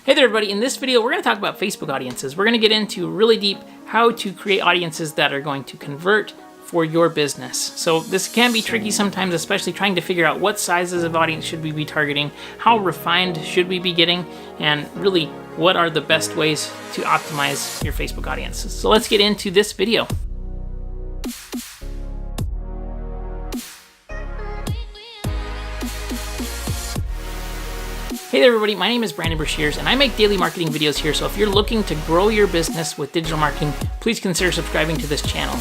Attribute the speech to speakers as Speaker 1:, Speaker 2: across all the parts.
Speaker 1: Hey there everybody, in this video we're going to talk about Facebook audiences. We're going to get into really deep how to create audiences that are going to convert for your business. So this can be tricky sometimes, especially trying to figure out what sizes of audience should we be targeting, how refined should we be getting, and really what are the best ways to optimize your Facebook audiences. So let's get into this video. Hey there everybody, my name is Brandon Brashears and I make daily marketing videos here, so if you're looking to grow your business with digital marketing, please consider subscribing to this channel.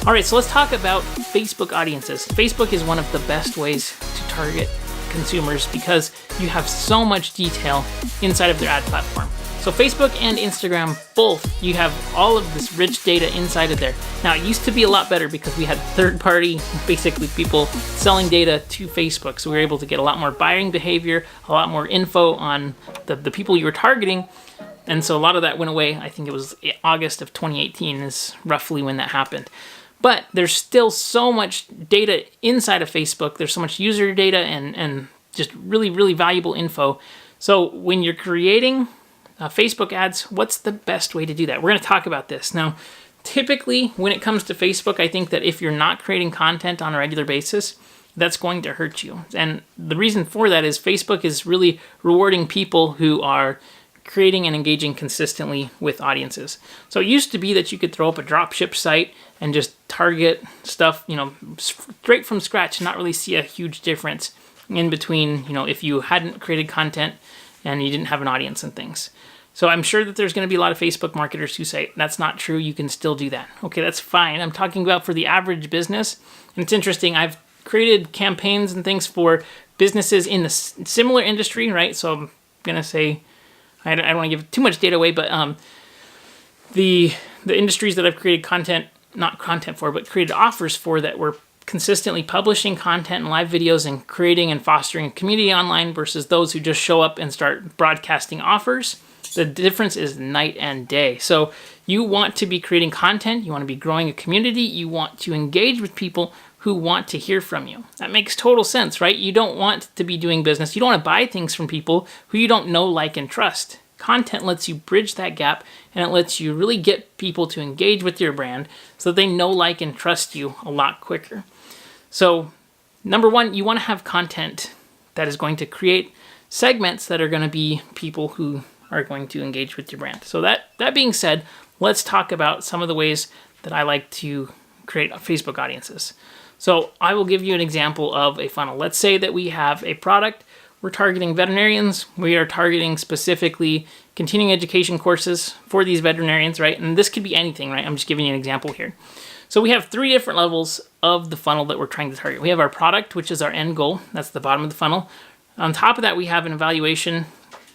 Speaker 1: Alright, so let's talk about Facebook audiences. Facebook is one of the best ways to target consumers because you have so much detail inside of their ad platform. So Facebook and Instagram, both, you have all of this rich data inside of there. Now, it used to be a lot better because we had third-party, basically people selling data to Facebook. So we were able to get a lot more buying behavior, a lot more info on the people you were targeting. And so a lot of that went away. I think it was August of 2018 is roughly when that happened. But there's still so much data inside of Facebook. There's so much user data and just really, really valuable info. So when you're creating Facebook ads, what's the best way to do that? We're going to talk about this. Now, typically when it comes to Facebook, I think that if you're not creating content on a regular basis, that's going to hurt you. And the reason for that is Facebook is really rewarding people who are creating and engaging consistently with audiences. So it used to be that you could throw up a dropship site and just target stuff, straight from scratch and not really see a huge difference in between, if you hadn't created content and you didn't have an audience and things. So I'm sure that there's going to be a lot of Facebook marketers who say, that's not true, you can still do that. Okay, that's fine. I'm talking about for the average business. And it's interesting, I've created campaigns and things for businesses in the similar industry, right? So I'm going to say, I don't want to give too much data away, but the industries that I've created created offers for that were consistently publishing content and live videos and creating and fostering a community online versus those who just show up and start broadcasting offers. The difference is night and day. So you want to be creating content, you want to be growing a community, you want to engage with people who want to hear from you. That makes total sense, right? You don't want to be doing business. You don't want to buy things from people who you don't know, like, and trust. Content lets you bridge that gap, and it lets you really get people to engage with your brand so they know, like, and trust you a lot quicker. So, number one, you want to have content that is going to create segments that are going to be people who are going to engage with your brand. So that being said, let's talk about some of the ways that I like to create Facebook audiences. So I will give you an example of a funnel. Let's say that we have a product. We're targeting veterinarians. We are targeting specifically continuing education courses for these veterinarians, right? And this could be anything, right? I'm just giving you an example here. So we have three different levels of the funnel that we're trying to target. We have our product, which is our end goal. That's the bottom of the funnel. On top of that, we have an evaluation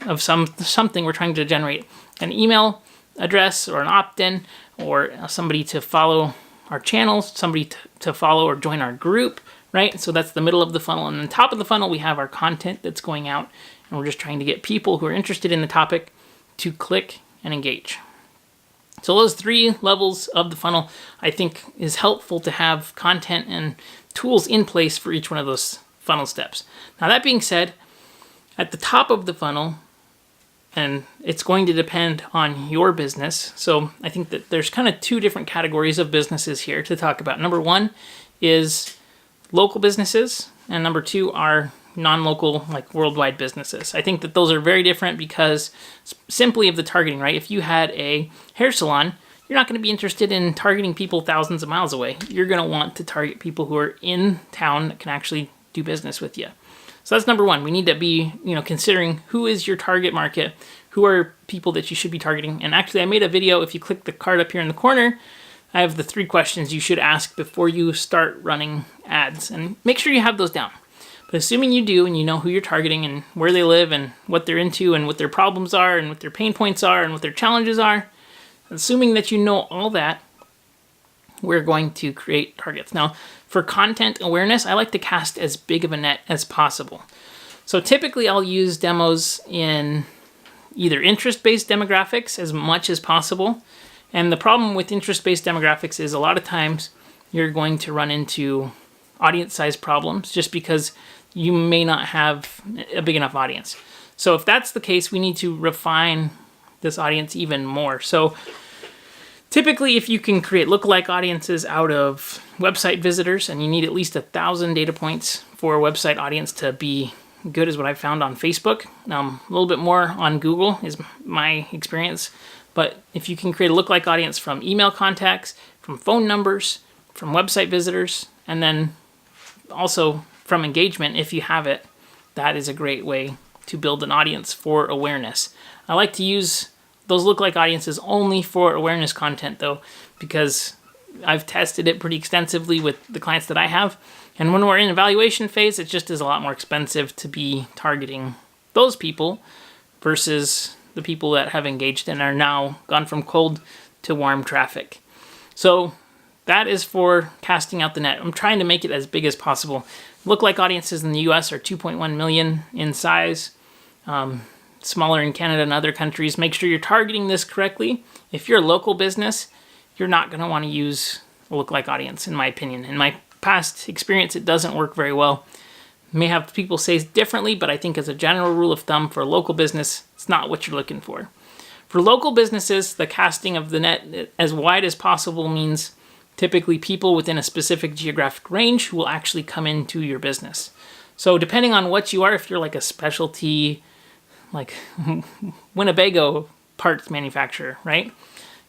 Speaker 1: of something we're trying to generate. An email address or an opt-in or somebody to follow our channel, somebody to follow or join our group, right? So that's the middle of the funnel. And on top of the funnel, we have our content that's going out. And we're just trying to get people who are interested in the topic to click and engage. So those three levels of the funnel, I think, is helpful to have content and tools in place for each one of those funnel steps. Now, that being said, at the top of the funnel, and it's going to depend on your business. So I think that there's kind of two different categories of businesses here to talk about. Number one is local businesses, and number two are non-local, like worldwide businesses. I think that those are very different because simply of the targeting, right? If you had a hair salon, you're not going to be interested in targeting people thousands of miles away. You're going to want to target people who are in town that can actually do business with you. So that's number one. We need to be, considering who is your target market, who are people that you should be targeting. And actually, I made a video. If you click the card up here in the corner, I have the 3 questions you should ask before you start running ads. And make sure you have those down. But assuming you do, and you know who you're targeting and where they live and what they're into and what their problems are and what their pain points are and what their challenges are, assuming that you know all that, we're going to create targets. Now, for content awareness, I like to cast as big of a net as possible. So typically I'll use demos in either interest-based demographics as much as possible. And the problem with interest-based demographics is a lot of times you're going to run into audience size problems just because you may not have a big enough audience. So if that's the case, we need to refine this audience even more. So typically, if you can create lookalike audiences out of website visitors, and you need at least 1,000 data points for a website audience to be good, is what I found on Facebook. A little bit more on Google is my experience. But if you can create a lookalike audience from email contacts, from phone numbers, from website visitors, and then also from engagement, if you have it, that is a great way to build an audience for awareness. I like to use those lookalike audiences only for awareness content, though, because I've tested it pretty extensively with the clients that I have. And when we're in evaluation phase, it just is a lot more expensive to be targeting those people versus the people that have engaged and are now gone from cold to warm traffic. So that is for casting out the net. I'm trying to make it as big as possible. Lookalike audiences in the US are 2.1 million in size. Smaller in Canada and other countries. Make sure you're targeting this correctly. If you're a local business, you're not going to want to use a lookalike audience, in my opinion. In my past experience, it doesn't work very well. May have people say differently, but I think as a general rule of thumb for a local business, it's not what you're looking for. For local businesses, the casting of the net as wide as possible means typically people within a specific geographic range will actually come into your business. So depending on what you are, if you're like a specialty, like Winnebago parts manufacturer, right?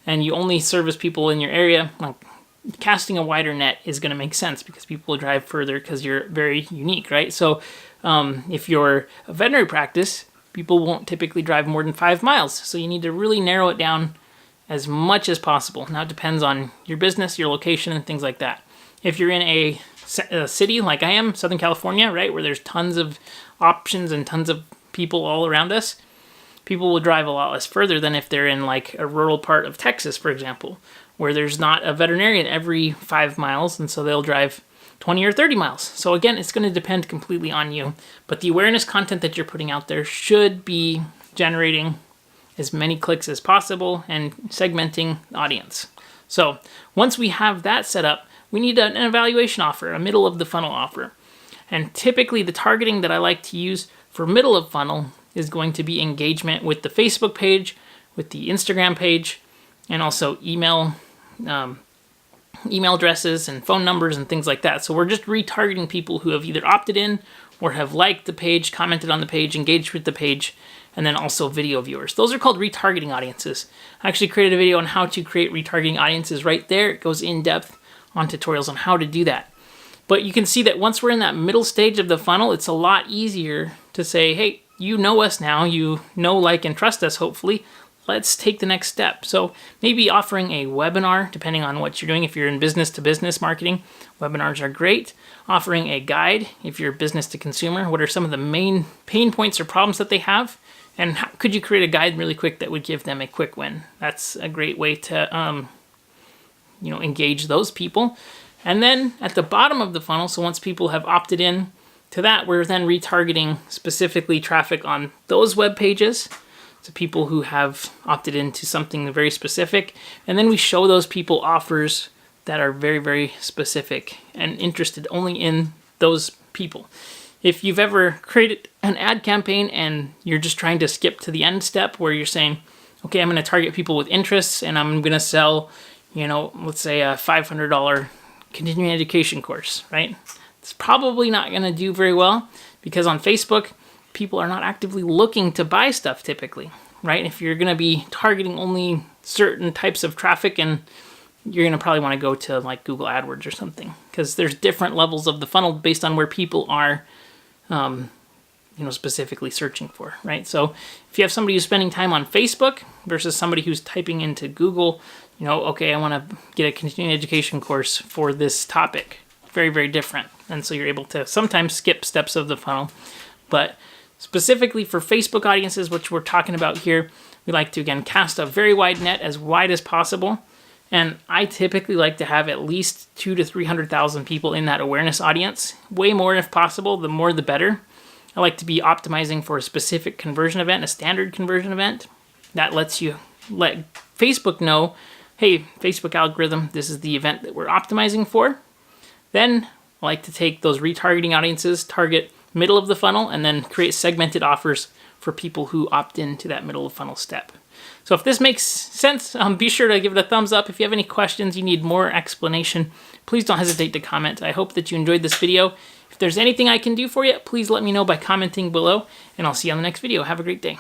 Speaker 1: And you only service people in your area, like casting a wider net is going to make sense because people will drive further because you're very unique, right? So if you're a veterinary practice, people won't typically drive more than 5 miles. So you need to really narrow it down as much as possible. Now it depends on your business, your location, and things like that. If you're in a city like I am, Southern California, right, where there's tons of options and tons of people all around us, people will drive a lot less further than if they're in like a rural part of Texas, for example, where there's not a veterinarian every 5 miles, and so they'll drive 20 or 30 miles. So again, it's going to depend completely on you, but the awareness content that you're putting out there should be generating as many clicks as possible and segmenting the audience. So once we have that set up, we need an evaluation offer, a middle of the funnel offer. And typically the targeting that I like to use for middle of funnel is going to be engagement with the Facebook page, with the Instagram page, and also email addresses and phone numbers and things like that. So we're just retargeting people who have either opted in or have liked the page, commented on the page, engaged with the page, and then also video viewers. Those are called retargeting audiences. I actually created a video on how to create retargeting audiences right there. It goes in depth on tutorials on how to do that. But you can see that once we're in that middle stage of the funnel, it's a lot easier to say, hey, you know us now, you know, like, and trust us, hopefully. Let's take the next step. So maybe offering a webinar, depending on what you're doing. If you're in business to business marketing, webinars are great. Offering a guide, if you're business to consumer, what are some of the main pain points or problems that they have? And how could you create a guide really quick that would give them a quick win? That's a great way to engage those people. And then at the bottom of the funnel, so once people have opted in to that, we're then retargeting specifically traffic on those web pages to people who have opted into something very specific. And then we show those people offers that are very, very specific and interested only in those people. If you've ever created an ad campaign and you're just trying to skip to the end step where you're saying, okay, I'm going to target people with interests and I'm going to sell, let's say a $500 continuing education course, right? It's probably not going to do very well because on Facebook, people are not actively looking to buy stuff typically, right? If you're going to be targeting only certain types of traffic, and you're going to probably want to go to like Google AdWords or something because there's different levels of the funnel based on where people are specifically searching for, right? So if you have somebody who's spending time on Facebook versus somebody who's typing into Google, okay, I want to get a continuing education course for this topic. Very, very different. And so you're able to sometimes skip steps of the funnel. But specifically for Facebook audiences, which we're talking about here, we like to, again, cast a very wide net, as wide as possible. And I typically like to have at least 200,000 to 300,000 people in that awareness audience. Way more if possible, the more the better. I like to be optimizing for a specific conversion event, a standard conversion event. That lets you let Facebook know, hey, Facebook algorithm, this is the event that we're optimizing for. Then I like to take those retargeting audiences, target middle of the funnel, and then create segmented offers for people who opt into that middle of funnel step. So if this makes sense, be sure to give it a thumbs up. If you have any questions, you need more explanation, please don't hesitate to comment. I hope that you enjoyed this video. If there's anything I can do for you, please let me know by commenting below, and I'll see you on the next video. Have a great day.